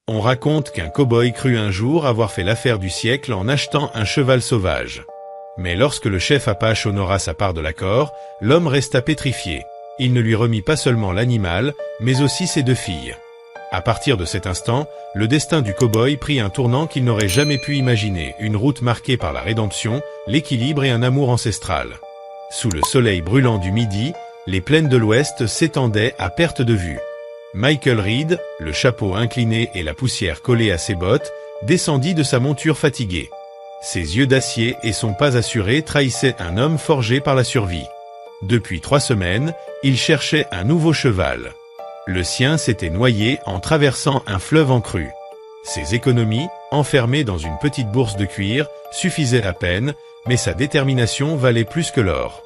On raconte qu'un cow-boy crut un jour avoir fait l'affaire du siècle en achetant un cheval sauvage. Mais lorsque le chef Apache honora sa part de l'accord, l'homme resta pétrifié. Il ne lui remit pas seulement l'animal, mais aussi ses 2 filles. À partir de cet instant, le destin du cow-boy prit un tournant qu'il n'aurait jamais pu imaginer, une route marquée par la rédemption, l'équilibre et un amour ancestral. Sous le soleil brûlant du midi, les plaines de l'Ouest s'étendaient à perte de vue. Michael Reed, le chapeau incliné et la poussière collée à ses bottes, descendit de sa monture fatiguée. Ses yeux d'acier et son pas assuré trahissaient un homme forgé par la survie. Depuis 3 semaines, il cherchait un nouveau cheval. Le sien s'était noyé en traversant un fleuve en crue. Ses économies, enfermées dans une petite bourse de cuir, suffisaient à peine, mais sa détermination valait plus que l'or.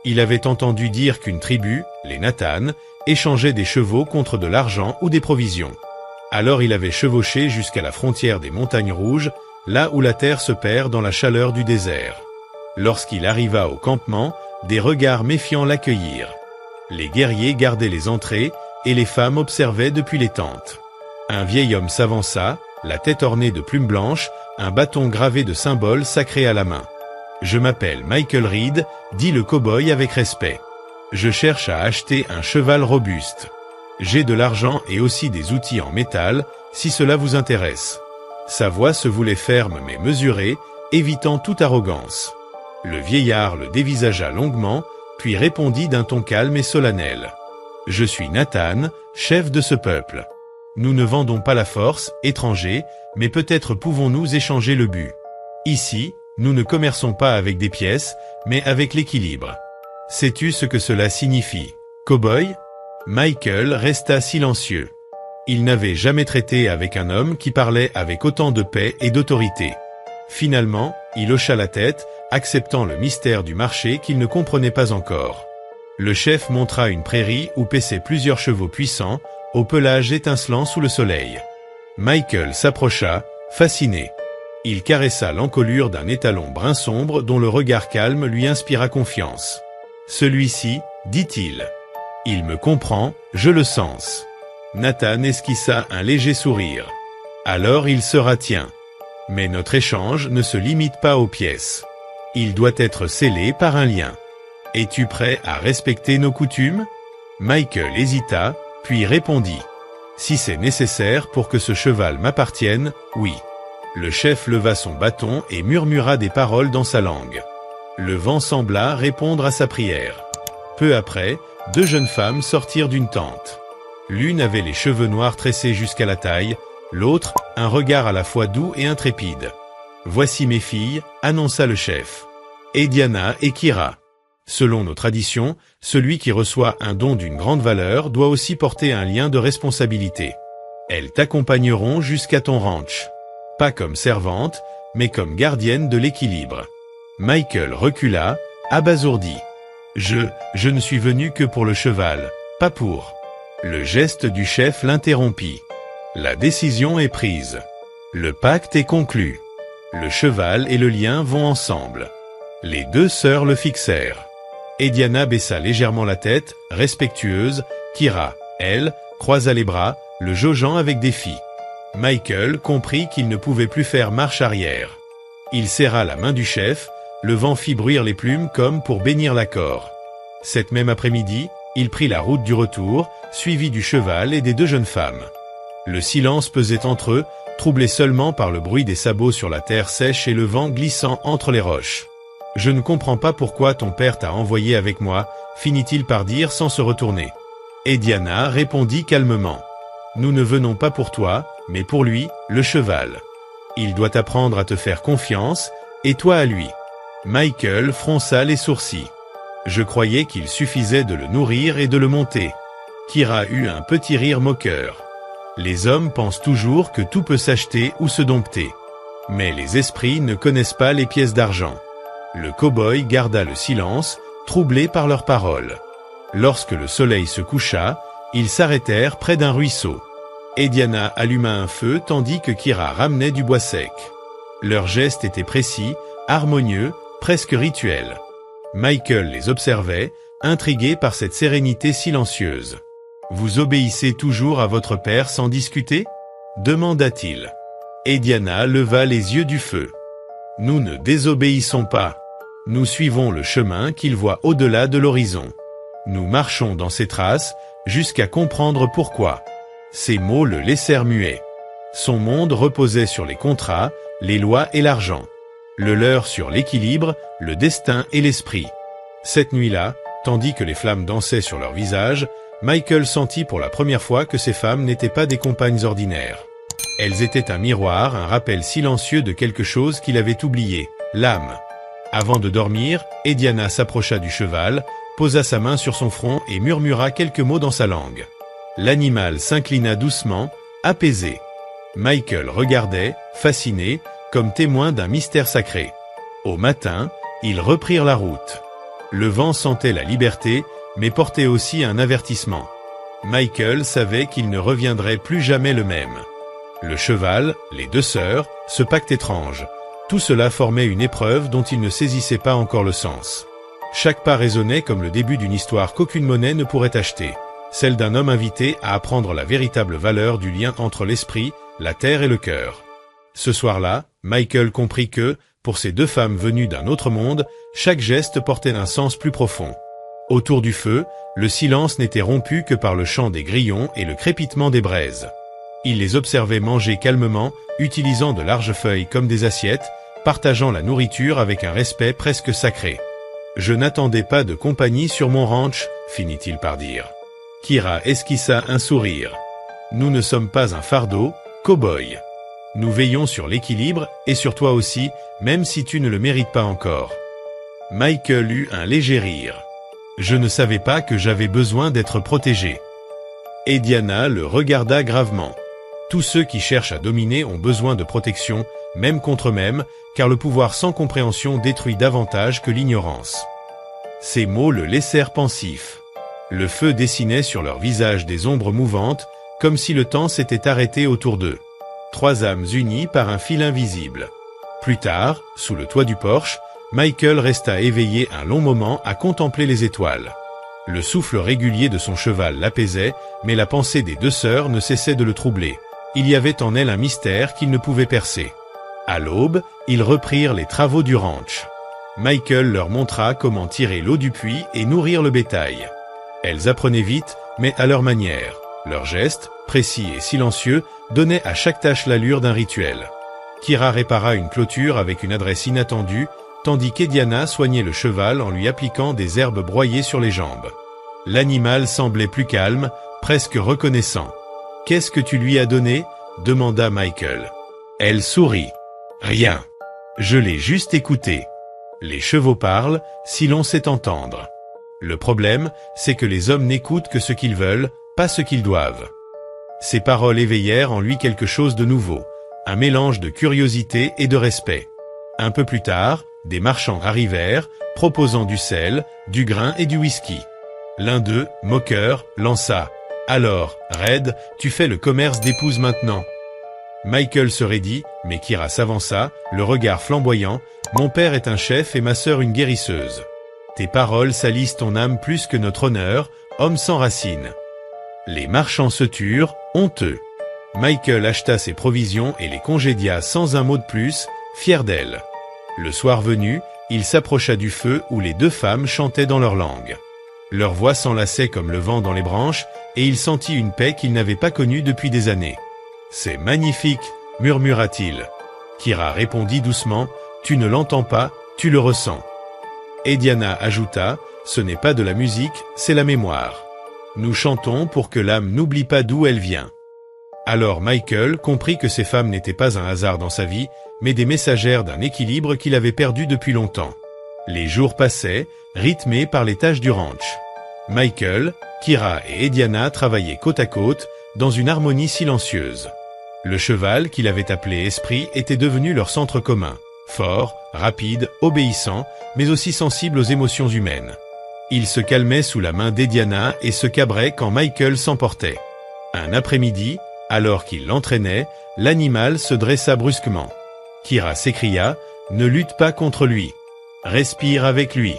Il avait entendu dire qu'une tribu, les Nathan, échangeait des chevaux contre de l'argent ou des provisions. Alors il avait chevauché jusqu'à la frontière des montagnes rouges, là où la terre se perd dans la chaleur du désert. Lorsqu'il arriva au campement, des regards méfiants l'accueillirent. Les guerriers gardaient les entrées, et les femmes observaient depuis les tentes. Un vieil homme s'avança, la tête ornée de plumes blanches, un bâton gravé de symboles sacrés à la main. « Je m'appelle Michael Reed », dit le cow-boy avec respect. « Je cherche à acheter un cheval robuste. J'ai de l'argent et aussi des outils en métal, si cela vous intéresse. » Sa voix se voulait ferme mais mesurée, évitant toute arrogance. Le vieillard le dévisagea longuement, puis répondit d'un ton calme et solennel. « Je suis Nathan, chef de ce peuple. Nous ne vendons pas la force, étrangers, mais peut-être pouvons-nous échanger le but. Ici, nous ne commerçons pas avec des pièces, mais avec l'équilibre. Sais-tu ce que cela signifie, cow-boy » Michael resta silencieux. Il n'avait jamais traité avec un homme qui parlait avec autant de paix et d'autorité. Finalement, il hocha la tête, acceptant le mystère du marché qu'il ne comprenait pas encore. Le chef montra une prairie où paissaient plusieurs chevaux puissants, au pelage étincelant sous le soleil. Michael s'approcha, fasciné. Il caressa l'encolure d'un étalon brun sombre dont le regard calme lui inspira confiance. « Celui-ci, dit-il. Il me comprend, je le sens. » Nathan esquissa un léger sourire. « Alors il sera tien. Mais notre échange ne se limite pas aux pièces. Il doit être scellé par un lien. Es-tu prêt à respecter nos coutumes ?» Michael hésita, puis répondit. « Si c'est nécessaire pour que ce cheval m'appartienne, oui. » Le chef leva son bâton et murmura des paroles dans sa langue. Le vent sembla répondre à sa prière. Peu après, 2 jeunes femmes sortirent d'une tente. L'une avait les cheveux noirs tressés jusqu'à la taille, l'autre, un regard à la fois doux et intrépide. « Voici mes filles », annonça le chef. « Ediana et Kira. Selon nos traditions, celui qui reçoit un don d'une grande valeur doit aussi porter un lien de responsabilité. Elles t'accompagneront jusqu'à ton ranch. Pas comme servante, mais comme gardienne de l'équilibre. » Michael recula, abasourdi. « Je ne suis venu que pour le cheval, pas pour... » Le geste du chef l'interrompit. « La décision est prise. Le pacte est conclu. Le cheval et le lien vont ensemble. » Les 2 sœurs le fixèrent. Ediana baissa légèrement la tête, respectueuse. Kira, elle, croisa les bras, le jaugeant avec défi. Michael comprit qu'il ne pouvait plus faire marche arrière. Il serra la main du chef, le vent fit bruire les plumes comme pour bénir l'accord. Cette même après-midi, il prit la route du retour, suivi du cheval et des 2 jeunes femmes. Le silence pesait entre eux, troublé seulement par le bruit des sabots sur la terre sèche et le vent glissant entre les roches. « Je ne comprends pas pourquoi ton père t'a envoyé avec moi », finit-il par dire sans se retourner. Ediana répondit calmement. « Nous ne venons pas pour toi, mais pour lui, le cheval. Il doit apprendre à te faire confiance, et toi à lui. » Michael fronça les sourcils. « Je croyais qu'il suffisait de le nourrir et de le monter. » Kira eut un petit rire moqueur. « Les hommes pensent toujours que tout peut s'acheter ou se dompter. Mais les esprits ne connaissent pas les pièces d'argent. » Le cow-boy garda le silence, troublé par leurs paroles. Lorsque le soleil se coucha, ils s'arrêtèrent près d'un ruisseau. Ediana alluma un feu tandis que Kira ramenait du bois sec. Leurs gestes étaient précis, harmonieux, presque rituels. Michael les observait, intrigué par cette sérénité silencieuse. « Vous obéissez toujours à votre père sans discuter ?» demanda-t-il. Et Diana leva les yeux du feu. Nous ne désobéissons pas. Nous suivons le chemin qu'il voit au-delà de l'horizon. Nous marchons dans ses traces, jusqu'à comprendre pourquoi. Ces mots le laissèrent muet. Son monde reposait sur les contrats, les lois et l'argent. Le leur sur l'équilibre, le destin et l'esprit. Cette nuit-là, tandis que les flammes dansaient sur leurs visages, Michael sentit pour la première fois que ces femmes n'étaient pas des compagnes ordinaires. Elles étaient un miroir, un rappel silencieux de quelque chose qu'il avait oublié, l'âme. Avant de dormir, Ediana s'approcha du cheval, posa sa main sur son front et murmura quelques mots dans sa langue. L'animal s'inclina doucement, apaisé. Michael regardait, fasciné, comme témoin d'un mystère sacré. Au matin, ils reprirent la route. Le vent sentait la liberté, mais portait aussi un avertissement. Michael savait qu'il ne reviendrait plus jamais le même. Le cheval, les deux sœurs, ce pacte étrange, tout cela formait une épreuve dont il ne saisissait pas encore le sens. Chaque pas résonnait comme le début d'une histoire qu'aucune monnaie ne pourrait acheter, celle d'un homme invité à apprendre la véritable valeur du lien entre l'esprit, la terre et le cœur. Ce soir-là, Michael comprit que, pour ces deux femmes venues d'un autre monde, chaque geste portait un sens plus profond. Autour du feu, le silence n'était rompu que par le chant des grillons et le crépitement des braises. Il les observait manger calmement, utilisant de larges feuilles comme des assiettes, partageant la nourriture avec un respect presque sacré. « Je n'attendais pas de compagnie sur mon ranch », finit-il par dire. Kira esquissa un sourire. « Nous ne sommes pas un fardeau, cow-boy. Nous veillons sur l'équilibre et sur toi aussi, même si tu ne le mérites pas encore. » Michael eut un léger rire. « Je ne savais pas que j'avais besoin d'être protégé. » Et Diana le regarda gravement. Tous ceux qui cherchent à dominer ont besoin de protection, même contre eux-mêmes, car le pouvoir sans compréhension détruit davantage que l'ignorance. Ces mots le laissèrent pensif. Le feu dessinait sur leur visage des ombres mouvantes, comme si le temps s'était arrêté autour d'eux. Trois âmes unies par un fil invisible. Plus tard, sous le toit du porche, Michael resta éveillé un long moment à contempler les étoiles. Le souffle régulier de son cheval l'apaisait, mais la pensée des deux sœurs ne cessait de le troubler. Il y avait en elle un mystère qu'il ne pouvait percer. À l'aube, ils reprirent les travaux du ranch. Michael leur montra comment tirer l'eau du puits et nourrir le bétail. Elles apprenaient vite, mais à leur manière. Leurs gestes, précis et silencieux, donnaient à chaque tâche l'allure d'un rituel. Kira répara une clôture avec une adresse inattendue, tandis qu'Ediana soignait le cheval en lui appliquant des herbes broyées sur les jambes. L'animal semblait plus calme, presque reconnaissant. « Qu'est-ce que tu lui as donné ?» demanda Michael. Elle sourit. « Rien. Je l'ai juste écouté. Les chevaux parlent, si l'on sait entendre. Le problème, c'est que les hommes n'écoutent que ce qu'ils veulent, pas ce qu'ils doivent. » Ces paroles éveillèrent en lui quelque chose de nouveau, un mélange de curiosité et de respect. Un peu plus tard, des marchands arrivèrent, proposant du sel, du grain et du whisky. L'un d'eux, moqueur, lança « Alors, Red, tu fais le commerce d'épouse maintenant ?» Michael se raidit, mais Kira s'avança, le regard flamboyant « Mon père est un chef et ma sœur une guérisseuse. Tes paroles salissent ton âme plus que notre honneur, homme sans racines. » Les marchands se turent, honteux. Michael acheta ses provisions et les congédia sans un mot de plus, fier d'elle. Le soir venu, il s'approcha du feu où les deux femmes chantaient dans leur langue. Leur voix s'enlaçait comme le vent dans les branches, et il sentit une paix qu'il n'avait pas connue depuis des années. « C'est magnifique » murmura-t-il. Kira répondit doucement, « Tu ne l'entends pas, tu le ressens. » Et Diana ajouta, « Ce n'est pas de la musique, c'est la mémoire. Nous chantons pour que l'âme n'oublie pas d'où elle vient. » Alors Michael comprit que ces femmes n'étaient pas un hasard dans sa vie, mais des messagères d'un équilibre qu'il avait perdu depuis longtemps. Les jours passaient, rythmés par les tâches du ranch. Michael, Kira et Ediana travaillaient côte à côte, dans une harmonie silencieuse. Le cheval, qu'il avait appelé Esprit, était devenu leur centre commun. Fort, rapide, obéissant, mais aussi sensible aux émotions humaines. Il se calmait sous la main d'Ediana et se cabrait quand Michael s'emportait. Un après-midi, alors qu'il l'entraînait, l'animal se dressa brusquement. Kira s'écria « Ne lutte pas contre lui. Respire avec lui. »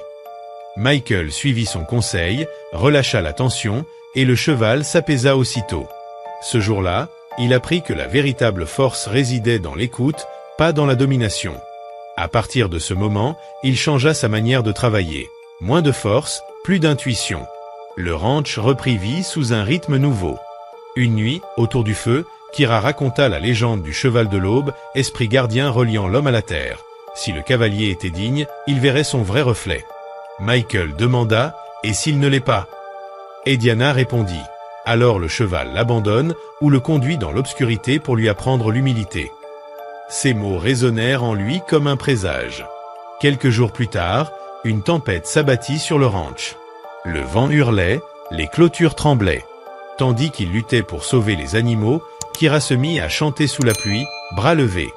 Michael suivit son conseil, relâcha la tension, et le cheval s'apaisa aussitôt. Ce jour-là, il apprit que la véritable force résidait dans l'écoute, pas dans la domination. À partir de ce moment, il changea sa manière de travailler. Moins de force, plus d'intuition. Le ranch reprit vie sous un rythme nouveau. Une nuit, autour du feu, Kira raconta la légende du cheval de l'aube, esprit gardien reliant l'homme à la terre. Si le cavalier était digne, il verrait son vrai reflet. Michael demanda « Et s'il ne l'est pas ?» Et Diana répondit « Alors le cheval l'abandonne ou le conduit dans l'obscurité pour lui apprendre l'humilité. » Ces mots résonnèrent en lui comme un présage. Quelques jours plus tard, une tempête s'abattit sur le ranch. Le vent hurlait, les clôtures tremblaient. Tandis qu'il luttait pour sauver les animaux, Kira se mit à chanter sous la pluie, bras levés.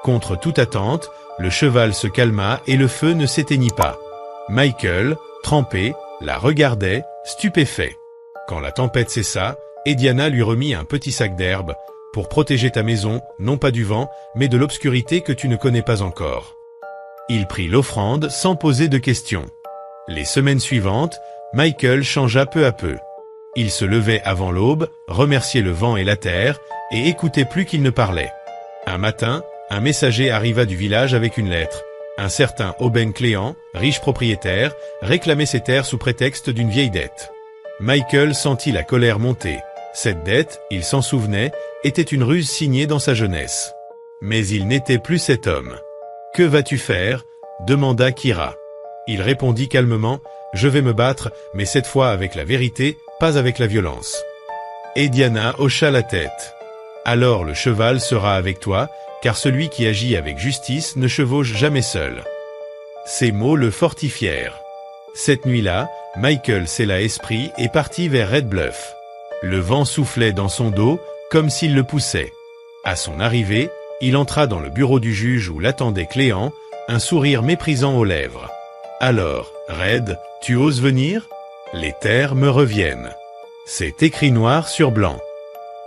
Contre toute attente, le cheval se calma et le feu ne s'éteignit pas. Michael, trempé, la regardait, stupéfait. Quand la tempête cessa, Ediana lui remit un petit sac d'herbe, pour protéger ta maison, non pas du vent, mais de l'obscurité que tu ne connais pas encore. Il prit l'offrande sans poser de questions. Les semaines suivantes, Michael changea peu à peu. Il se levait avant l'aube, remerciait le vent et la terre, et écoutait plus qu'il ne parlait. Un matin, un messager arriva du village avec une lettre. Un certain Aubaine Cléant, riche propriétaire, réclamait ses terres sous prétexte d'une vieille dette. Michael sentit la colère monter. Cette dette, il s'en souvenait, était une ruse signée dans sa jeunesse. Mais il n'était plus cet homme. « Que vas-tu faire ?» demanda Kira. Il répondit calmement « Je vais me battre, mais cette fois avec la vérité, pas avec la violence. » Et Diana hocha la tête. « Alors le cheval sera avec toi, car celui qui agit avec justice ne chevauche jamais seul. » Ces mots le fortifièrent. Cette nuit-là, Michael sella esprit et partit vers Red Bluff. Le vent soufflait dans son dos, comme s'il le poussait. À son arrivée, il entra dans le bureau du juge où l'attendait Cléant, un sourire méprisant aux lèvres. « Alors, Red, tu oses venir ? Les terres me reviennent. » C'est écrit noir sur blanc.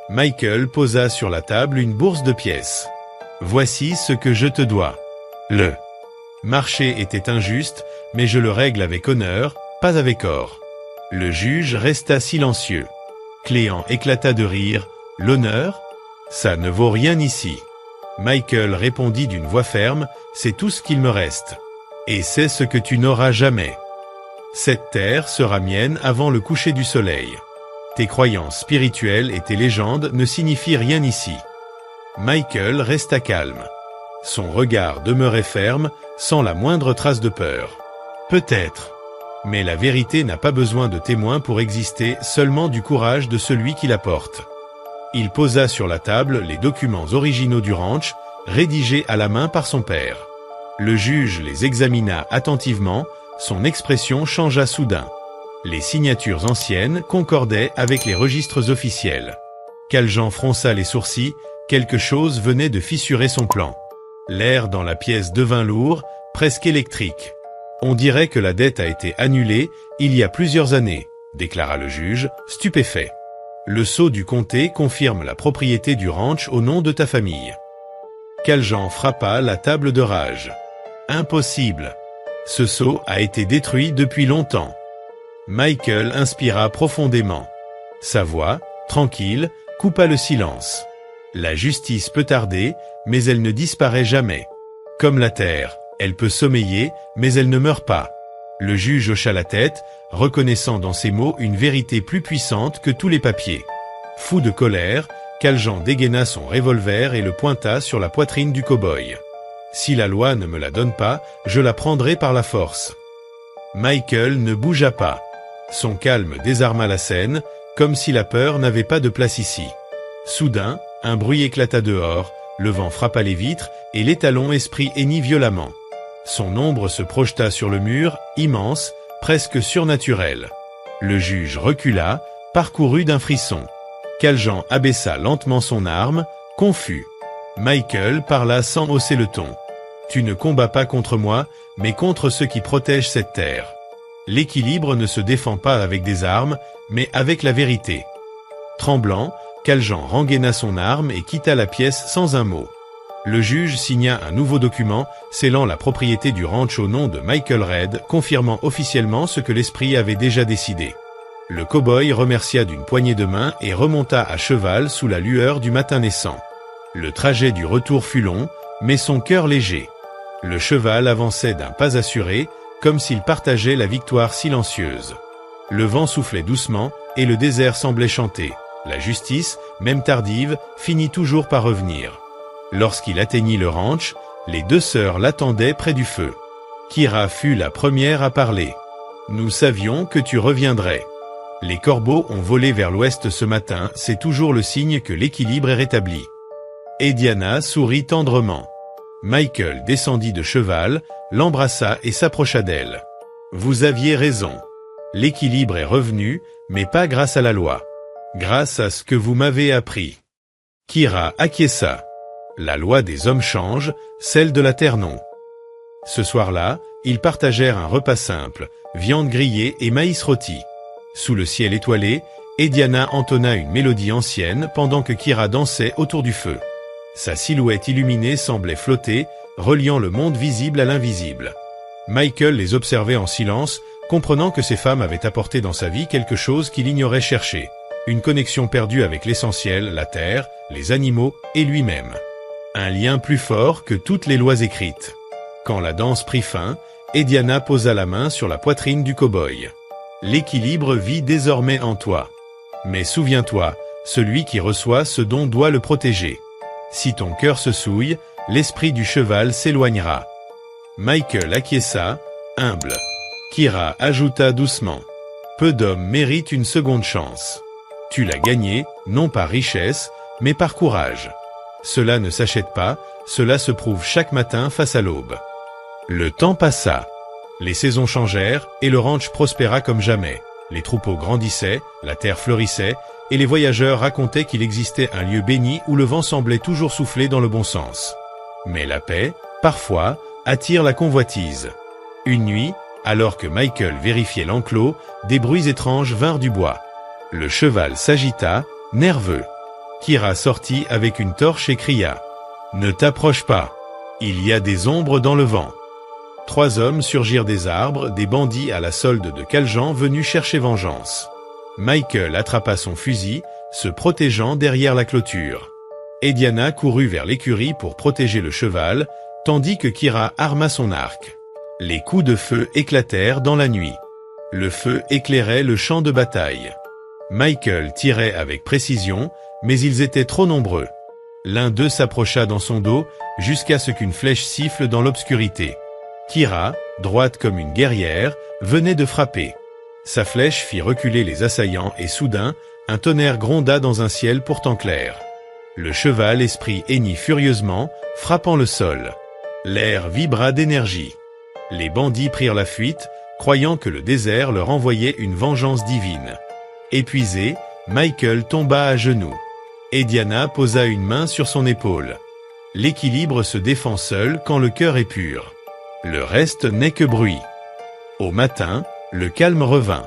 Michael posa sur la table une bourse de pièces. « Voici ce que je te dois. Le marché était injuste, mais je le règle avec honneur, pas avec or. » Le juge resta silencieux. Cléant éclata de rire. « L'honneur ? Ça ne vaut rien ici. » Michael répondit d'une voix ferme, « C'est tout ce qu'il me reste. Et c'est ce que tu n'auras jamais. Cette terre sera mienne avant le coucher du soleil. Tes croyances spirituelles et tes légendes ne signifient rien ici. » Michael resta calme. Son regard demeurait ferme, sans la moindre trace de peur. Peut-être. Mais la vérité n'a pas besoin de témoins pour exister, seulement du courage de celui qui la porte. Il posa sur la table les documents originaux du ranch, rédigés à la main par son père. Le juge les examina attentivement, son expression changea soudain. Les signatures anciennes concordaient avec les registres officiels. Caljean fronça les sourcils, quelque chose venait de fissurer son plan. L'air dans la pièce devint lourd, presque électrique. « On dirait que la dette a été annulée il y a plusieurs années », déclara le juge, stupéfait. « Le sceau du comté confirme la propriété du ranch au nom de ta famille. » Caljean frappa la table de rage. « Impossible. Ce sceau a été détruit depuis longtemps. » Michael inspira profondément. Sa voix, tranquille, coupa le silence. La justice peut tarder, mais elle ne disparaît jamais. Comme la terre, elle peut sommeiller, mais elle ne meurt pas. Le juge hocha la tête, reconnaissant dans ces mots une vérité plus puissante que tous les papiers. Fou de colère, Caljean dégaina son revolver et le pointa sur la poitrine du cow-boy. « Si la loi ne me la donne pas, je la prendrai par la force. » Michael ne bougea pas. Son calme désarma la scène, comme si la peur n'avait pas de place ici. Soudain, un bruit éclata dehors, le vent frappa les vitres et l'étalon esprit hennit violemment. Son ombre se projeta sur le mur, immense, presque surnaturel. Le juge recula, parcouru d'un frisson. Caljean abaissa lentement son arme, confus. Michael parla sans hausser le ton. « Tu ne combats pas contre moi, mais contre ceux qui protègent cette terre. L'équilibre ne se défend pas avec des armes, mais avec la vérité. » Tremblant, Caljean rengaina son arme et quitta la pièce sans un mot. Le juge signa un nouveau document, scellant la propriété du ranch au nom de Michael Red, confirmant officiellement ce que l'esprit avait déjà décidé. Le cow-boy remercia d'une poignée de main et remonta à cheval sous la lueur du matin naissant. Le trajet du retour fut long, mais son cœur léger. Le cheval avançait d'un pas assuré, comme s'il partageait la victoire silencieuse. Le vent soufflait doucement, et le désert semblait chanter. La justice, même tardive, finit toujours par revenir. Lorsqu'il atteignit le ranch, les deux sœurs l'attendaient près du feu. Kira fut la première à parler. « Nous savions que tu reviendrais. Les corbeaux ont volé vers l'ouest ce matin, c'est toujours le signe que l'équilibre est rétabli. » Et Diana sourit tendrement. Michael descendit de cheval, l'embrassa et s'approcha d'elle. « Vous aviez raison. L'équilibre est revenu, mais pas grâce à la loi. Grâce à ce que vous m'avez appris. » Kira acquiesça. La loi des hommes change, celle de la terre non. Ce soir-là, ils partagèrent un repas simple, viande grillée et maïs rôti. Sous le ciel étoilé, Diana entonna une mélodie ancienne pendant que Kira dansait autour du feu. Sa silhouette illuminée semblait flotter, reliant le monde visible à l'invisible. Michael les observait en silence, comprenant que ces femmes avaient apporté dans sa vie quelque chose qu'il ignorait chercher. Une connexion perdue avec l'essentiel, la terre, les animaux et lui-même. Un lien plus fort que toutes les lois écrites. Quand la danse prit fin, Diana posa la main sur la poitrine du cow-boy. L'équilibre vit désormais en toi. Mais souviens-toi, celui qui reçoit ce don doit le protéger. Si ton cœur se souille, l'esprit du cheval s'éloignera. Michael acquiesça, humble. Kira ajouta doucement. Peu d'hommes méritent une seconde chance. Tu l'as gagné, non par richesse, mais par courage. Cela ne s'achète pas, cela se prouve chaque matin face à l'aube. Le temps passa. Les saisons changèrent et le ranch prospéra comme jamais. Les troupeaux grandissaient, la terre fleurissait, et les voyageurs racontaient qu'il existait un lieu béni où le vent semblait toujours souffler dans le bon sens. Mais la paix, parfois, attire la convoitise. Une nuit, alors que Michael vérifiait l'enclos, des bruits étranges vinrent du bois. Le cheval s'agita, nerveux. Kira sortit avec une torche et cria « Ne t'approche pas, il y a des ombres dans le vent. » 3 hommes surgirent des arbres, des bandits à la solde de Caljan venus chercher vengeance. Michael attrapa son fusil, se protégeant derrière la clôture. Diana courut vers l'écurie pour protéger le cheval, tandis que Kira arma son arc. Les coups de feu éclatèrent dans la nuit. Le feu éclairait le champ de bataille. Michael tirait avec précision, mais ils étaient trop nombreux. L'un d'eux s'approcha dans son dos, jusqu'à ce qu'une flèche siffle dans l'obscurité. Kira, droite comme une guerrière, venait de frapper. Sa flèche fit reculer les assaillants et soudain, un tonnerre gronda dans un ciel pourtant clair. Le cheval esprit hennit furieusement, frappant le sol. L'air vibra d'énergie. Les bandits prirent la fuite, croyant que le désert leur envoyait une vengeance divine. Épuisé, Michael tomba à genoux. Diana posa une main sur son épaule. L'équilibre se défend seul quand le cœur est pur. Le reste n'est que bruit. Au matin, le calme revint.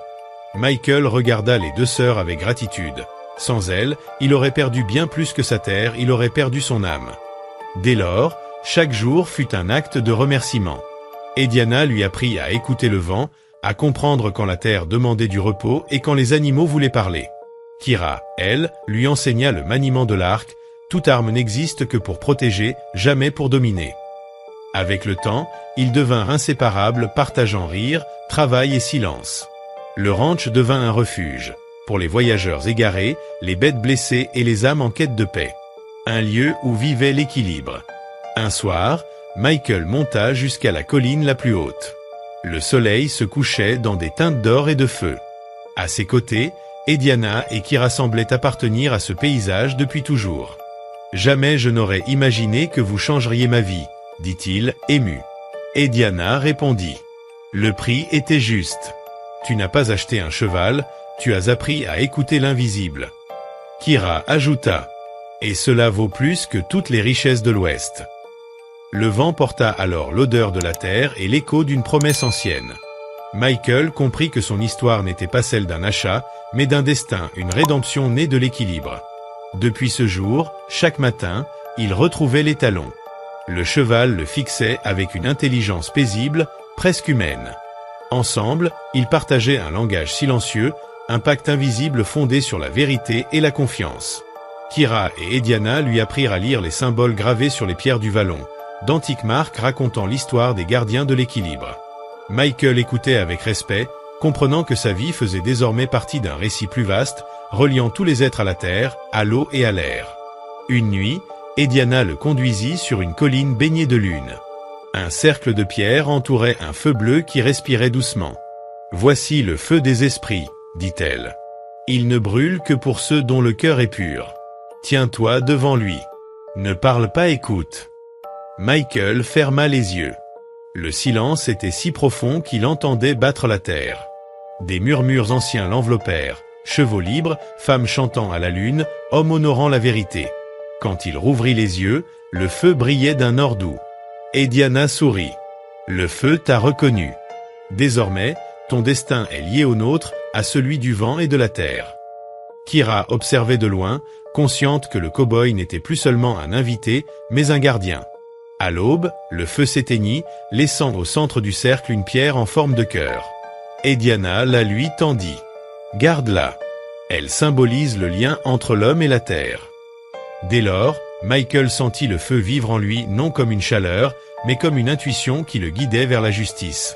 Michael regarda les 2 sœurs avec gratitude. Sans elles, il aurait perdu bien plus que sa terre, il aurait perdu son âme. Dès lors, chaque jour fut un acte de remerciement. Diana lui apprit à écouter le vent, à comprendre quand la terre demandait du repos et quand les animaux voulaient parler. Kira, elle, lui enseigna le maniement de l'arc. Toute arme n'existe que pour protéger, jamais pour dominer. Avec le temps, ils devinrent inséparables, partageant rire, travail et silence. Le ranch devint un refuge, pour les voyageurs égarés, les bêtes blessées et les âmes en quête de paix. Un lieu où vivait l'équilibre. Un soir, Michael monta jusqu'à la colline la plus haute. Le soleil se couchait dans des teintes d'or et de feu. À ses côtés, Diana et Kira semblaient appartenir à ce paysage depuis toujours. « Jamais je n'aurais imaginé que vous changeriez ma vie », dit-il, ému. Diana répondit. Le prix était juste. Tu n'as pas acheté un cheval, tu as appris à écouter l'invisible. Kira ajouta. Et cela vaut plus que toutes les richesses de l'Ouest. Le vent porta alors l'odeur de la terre et l'écho d'une promesse ancienne. Michael comprit que son histoire n'était pas celle d'un achat, mais d'un destin, une rédemption née de l'équilibre. Depuis ce jour, chaque matin, il retrouvait les talons. Le cheval le fixait avec une intelligence paisible, presque humaine. Ensemble, ils partageaient un langage silencieux, un pacte invisible fondé sur la vérité et la confiance. Kira et Ediana lui apprirent à lire les symboles gravés sur les pierres du vallon, d'antiques marques racontant l'histoire des gardiens de l'équilibre. Michael écoutait avec respect, comprenant que sa vie faisait désormais partie d'un récit plus vaste, reliant tous les êtres à la terre, à l'eau et à l'air. Une nuit, Ediana le conduisit sur une colline baignée de lune. Un cercle de pierres entourait un feu bleu qui respirait doucement. « Voici le feu des esprits », dit-elle. « Il ne brûle que pour ceux dont le cœur est pur. Tiens-toi devant lui. Ne parle pas, écoute. » Michael ferma les yeux. Le silence était si profond qu'il entendait battre la terre. Des murmures anciens l'enveloppèrent, chevaux libres, femmes chantant à la lune, hommes honorant la vérité. Quand il rouvrit les yeux, le feu brillait d'un or doux. Ediana sourit. « Le feu t'a reconnu. Désormais, ton destin est lié au nôtre, à celui du vent et de la terre. » Kira observait de loin, consciente que le cow-boy n'était plus seulement un invité, mais un gardien. À l'aube, le feu s'éteignit, laissant au centre du cercle une pierre en forme de cœur. Ediana la lui tendit. « Garde-la. Elle symbolise le lien entre l'homme et la terre. » Dès lors, Michael sentit le feu vivre en lui non comme une chaleur, mais comme une intuition qui le guidait vers la justice.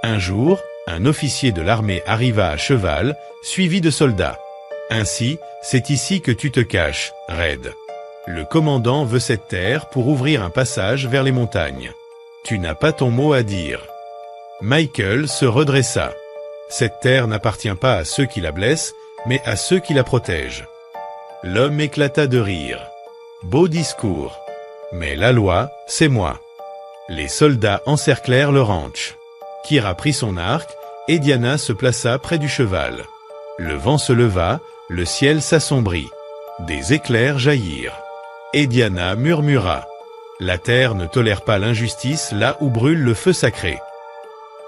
Un jour, un officier de l'armée arriva à cheval, suivi de soldats. « Ainsi, c'est ici que tu te caches, Red. Le commandant veut cette terre pour ouvrir un passage vers les montagnes. Tu n'as pas ton mot à dire. » Michael se redressa. Cette terre n'appartient pas à ceux qui la blessent, mais à ceux qui la protègent. L'homme éclata de rire. Beau discours. Mais la loi, c'est moi. Les soldats encerclèrent le ranch. Kira prit son arc, et Ediana se plaça près du cheval. Le vent se leva, le ciel s'assombrit. Des éclairs jaillirent. Ediana murmura. La terre ne tolère pas l'injustice là où brûle le feu sacré.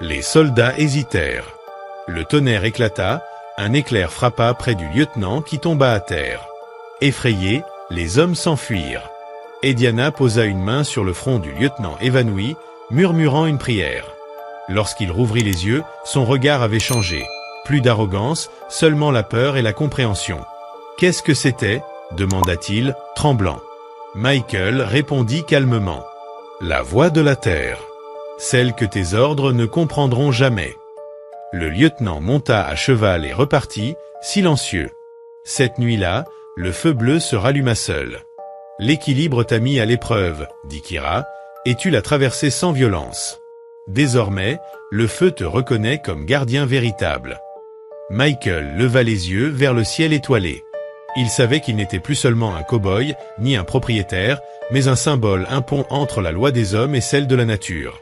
Les soldats hésitèrent. Le tonnerre éclata, un éclair frappa près du lieutenant qui tomba à terre. Effrayés, les hommes s'enfuirent. Ediana posa une main sur le front du lieutenant évanoui, murmurant une prière. Lorsqu'il rouvrit les yeux, son regard avait changé. Plus d'arrogance, seulement la peur et la compréhension. « Qu'est-ce que c'était » demanda-t-il, tremblant. Michael répondit calmement. « La voix de la terre. Celle que tes ordres ne comprendront jamais. » Le lieutenant monta à cheval et repartit, silencieux. Cette nuit-là, le feu bleu se ralluma seul. « L'équilibre t'a mis à l'épreuve, » dit Kira, « et tu l'as traversé sans violence. Désormais, le feu te reconnaît comme gardien véritable. » Michael leva les yeux vers le ciel étoilé. Il savait qu'il n'était plus seulement un cow-boy, ni un propriétaire, mais un symbole, un pont entre la loi des hommes et celle de la nature.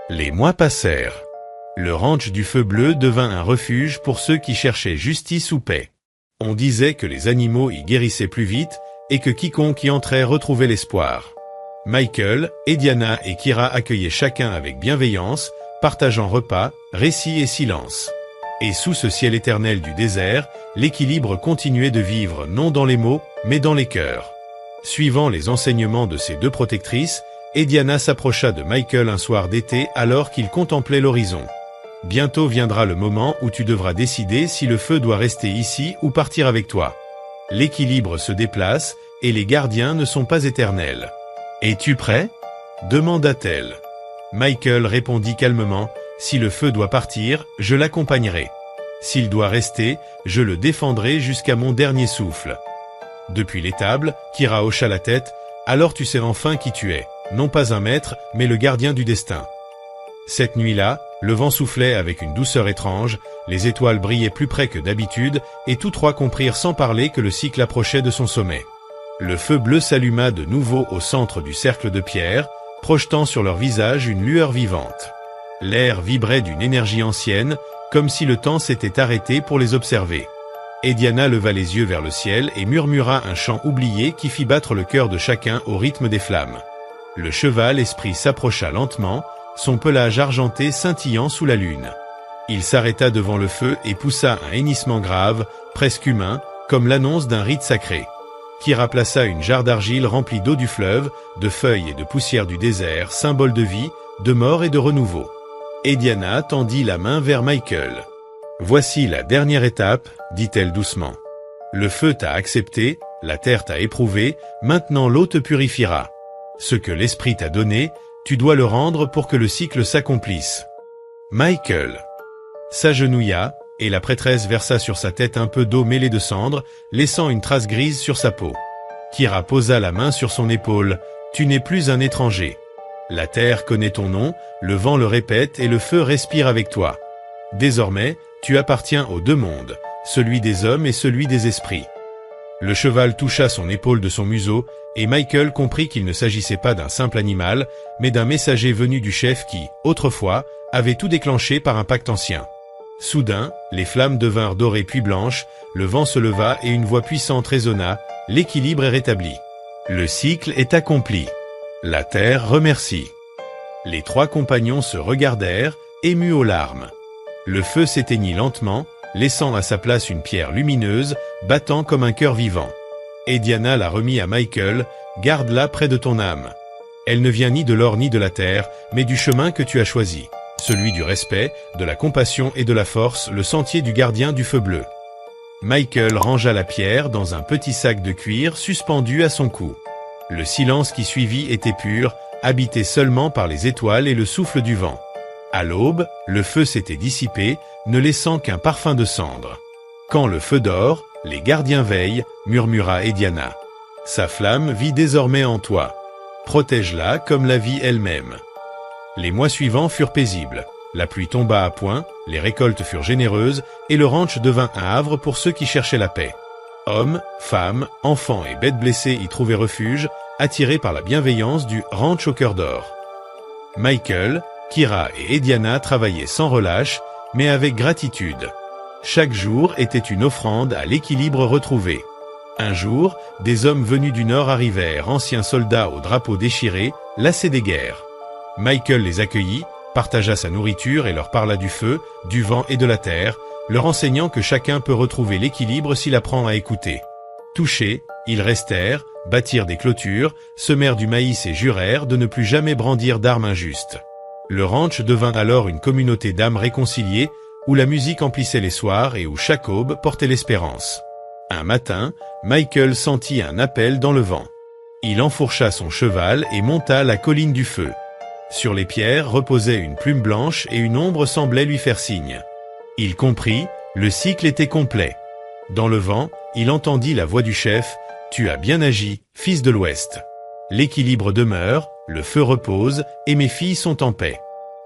Les mois passèrent. Le ranch du feu bleu devint un refuge pour ceux qui cherchaient justice ou paix. On disait que les animaux y guérissaient plus vite et que quiconque y entrait retrouvait l'espoir. Michael, Ediana et Kira accueillaient chacun avec bienveillance, partageant repas, récits et silence. Et sous ce ciel éternel du désert, l'équilibre continuait de vivre non dans les mots, mais dans les cœurs. Suivant les enseignements de ses deux protectrices, Ediana s'approcha de Michael un soir d'été alors qu'il contemplait l'horizon. « Bientôt viendra le moment où tu devras décider si le feu doit rester ici ou partir avec toi. L'équilibre se déplace et les gardiens ne sont pas éternels. Es-tu prêt ?» demanda-t-elle. Michael répondit calmement. « Si le feu doit partir, je l'accompagnerai. S'il doit rester, je le défendrai jusqu'à mon dernier souffle. » Depuis l'étable, Kira hocha la tête. « Alors tu sais enfin qui tu es, non pas un maître, mais le gardien du destin. » Cette nuit-là, le vent soufflait avec une douceur étrange, les étoiles brillaient plus près que d'habitude, et tous trois comprirent sans parler que le cycle approchait de son sommet. Le feu bleu s'alluma de nouveau au centre du cercle de pierre, projetant sur leur visage une lueur vivante. L'air vibrait d'une énergie ancienne, comme si le temps s'était arrêté pour les observer. Ediana leva les yeux vers le ciel et murmura un chant oublié qui fit battre le cœur de chacun au rythme des flammes. Le cheval esprit s'approcha lentement, son pelage argenté scintillant sous la lune. Il s'arrêta devant le feu et poussa un hennissement grave, presque humain, comme l'annonce d'un rite sacré. Kira plaça une jarre d'argile remplie d'eau du fleuve, de feuilles et de poussière du désert, symbole de vie, de mort et de renouveau. Ediana tendit la main vers Michael. « Voici la dernière étape, dit-elle doucement. Le feu t'a accepté, la terre t'a éprouvé, maintenant l'eau te purifiera. Ce que l'esprit t'a donné, tu dois le rendre pour que le cycle s'accomplisse. Michael s'agenouilla, et la prêtresse versa sur sa tête un peu d'eau mêlée de cendre, laissant une trace grise sur sa peau. Kira posa la main sur son épaule. Tu n'es plus un étranger. La terre connaît ton nom, le vent le répète et le feu respire avec toi. Désormais, tu appartiens aux deux mondes, celui des hommes et celui des esprits. Le cheval toucha son épaule de son museau, et Michael comprit qu'il ne s'agissait pas d'un simple animal, mais d'un messager venu du chef qui, autrefois, avait tout déclenché par un pacte ancien. Soudain, les flammes devinrent dorées puis blanches, le vent se leva et une voix puissante résonna, l'équilibre est rétabli. Le cycle est accompli. La terre remercie. Les trois compagnons se regardèrent, émus aux larmes. Le feu s'éteignit lentement, laissant à sa place une pierre lumineuse, battant comme un cœur vivant. Et Diana la remit à Michael, garde-la près de ton âme. Elle ne vient ni de l'or ni de la terre, mais du chemin que tu as choisi. Celui du respect, de la compassion et de la force, le sentier du gardien du feu bleu. Michael rangea la pierre dans un petit sac de cuir suspendu à son cou. Le silence qui suivit était pur, habité seulement par les étoiles et le souffle du vent. À l'aube, le feu s'était dissipé, ne laissant qu'un parfum de cendre. Quand le feu dort, les gardiens veillent, murmura Ediana. Sa flamme vit désormais en toi. Protège-la comme la vie elle-même. Les mois suivants furent paisibles. La pluie tomba à point, les récoltes furent généreuses, et le ranch devint un havre pour ceux qui cherchaient la paix. Hommes, femmes, enfants et bêtes blessées y trouvaient refuge, attirés par la bienveillance du ranch au cœur d'or. Michael, Kira et Ediana travaillaient sans relâche, mais avec gratitude. Chaque jour était une offrande à l'équilibre retrouvé. Un jour, des hommes venus du nord arrivèrent, anciens soldats aux drapeaux déchirés, lassés des guerres. Michael les accueillit, partagea sa nourriture et leur parla du feu, du vent et de la terre, leur enseignant que chacun peut retrouver l'équilibre s'il apprend à écouter. Touchés, ils restèrent, bâtirent des clôtures, semèrent du maïs et jurèrent de ne plus jamais brandir d'armes injustes. Le ranch devint alors une communauté d'âmes réconciliées, où la musique emplissait les soirs et où chaque aube portait l'espérance. Un matin, Michael sentit un appel dans le vent. Il enfourcha son cheval et monta la colline du feu. Sur les pierres reposait une plume blanche et une ombre semblait lui faire signe. Il comprit, le cycle était complet. Dans le vent, il entendit la voix du chef, « Tu as bien agi, fils de l'Ouest. L'équilibre demeure, le feu repose, et mes filles sont en paix.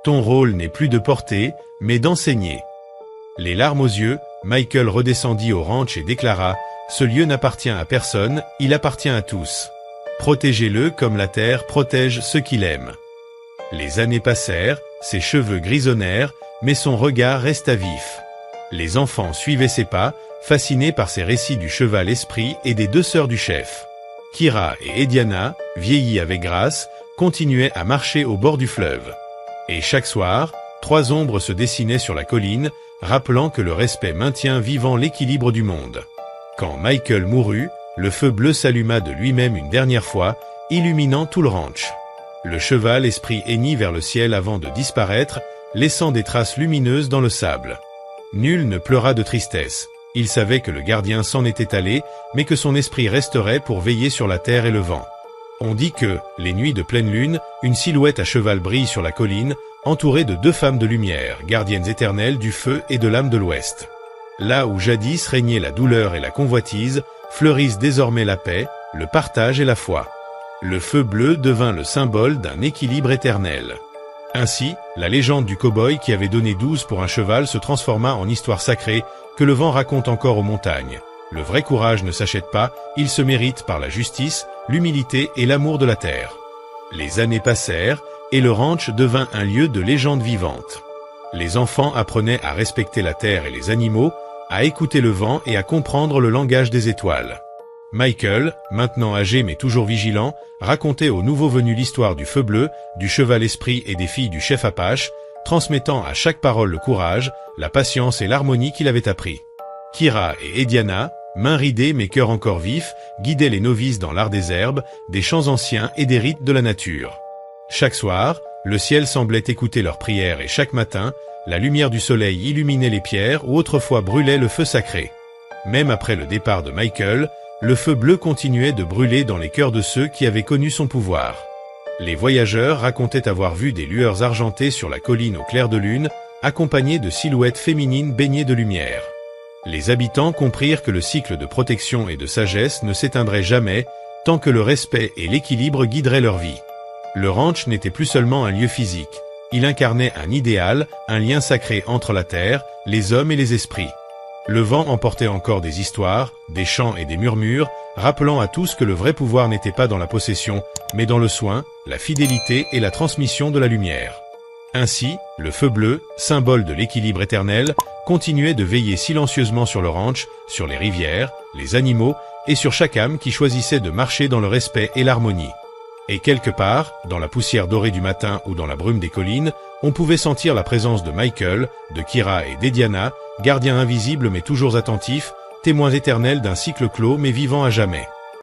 Ton rôle n'est plus de porter, mais d'enseigner. » Les larmes aux yeux, Michael redescendit au ranch et déclara, « Ce lieu n'appartient à personne, il appartient à tous. Protégez-le comme la terre protège ceux qui l'aiment. » Les années passèrent, ses cheveux grisonnèrent, mais son regard resta vif. Les enfants suivaient ses pas, fascinés par ses récits du cheval esprit et des deux sœurs du chef. Kira et Ediana, vieillies avec grâce, continuaient à marcher au bord du fleuve. Et chaque soir, trois ombres se dessinaient sur la colline, rappelant que le respect maintient vivant l'équilibre du monde. Quand Michael mourut, le feu bleu s'alluma de lui-même une dernière fois, illuminant tout le ranch. Le cheval esprit hennit vers le ciel avant de disparaître, laissant des traces lumineuses dans le sable. Nul ne pleura de tristesse. Il savait que le gardien s'en était allé, mais que son esprit resterait pour veiller sur la terre et le vent. On dit que, les nuits de pleine lune, une silhouette à cheval brille sur la colline, entourée de deux femmes de lumière, gardiennes éternelles du feu et de l'âme de l'Ouest. Là où jadis régnait la douleur et la convoitise, fleurissent désormais la paix, le partage et la foi. Le feu bleu devint le symbole d'un équilibre éternel. Ainsi, la légende du cow-boy qui avait donné 12 pour un cheval se transforma en histoire sacrée que le vent raconte encore aux montagnes. Le vrai courage ne s'achète pas, il se mérite par la justice, l'humilité et l'amour de la terre. Les années passèrent, et le ranch devint un lieu de légende vivante. Les enfants apprenaient à respecter la terre et les animaux, à écouter le vent et à comprendre le langage des étoiles. Michael, maintenant âgé mais toujours vigilant, racontait aux nouveaux venus l'histoire du feu bleu, du cheval esprit et des filles du chef Apache, transmettant à chaque parole le courage, la patience et l'harmonie qu'il avait appris. Kira et Ediana, mains ridées mais cœurs encore vifs, guidaient les novices dans l'art des herbes, des chants anciens et des rites de la nature. Chaque soir, Le ciel semblait écouter leurs prières et chaque matin, la lumière du soleil illuminait les pierres où autrefois brûlait le feu sacré. Même après le départ de Michael, le feu bleu continuait de brûler dans les cœurs de ceux qui avaient connu son pouvoir. Les voyageurs racontaient avoir vu des lueurs argentées sur la colline au clair de lune, accompagnées de silhouettes féminines baignées de lumière. Les habitants comprirent que le cycle de protection et de sagesse ne s'éteindrait jamais, tant que le respect et l'équilibre guideraient leur vie. Le ranch n'était plus seulement un lieu physique. Il incarnait un idéal, un lien sacré entre la terre, les hommes et les esprits. Le vent emportait encore des histoires, des chants et des murmures, rappelant à tous que le vrai pouvoir n'était pas dans la possession, mais dans le soin, la fidélité et la transmission de la lumière. Ainsi, le feu bleu, symbole de l'équilibre éternel, continuait de veiller silencieusement sur le ranch, sur les rivières, les animaux et sur chaque âme qui choisissait de marcher dans le respect et l'harmonie. Et quelque part, dans la poussière dorée du matin ou dans la brume des collines, on pouvait sentir la présence de Michael, de Kira et d'Ediana, gardiens invisibles mais toujours attentifs, témoins éternels d'un cycle clos mais vivant à jamais.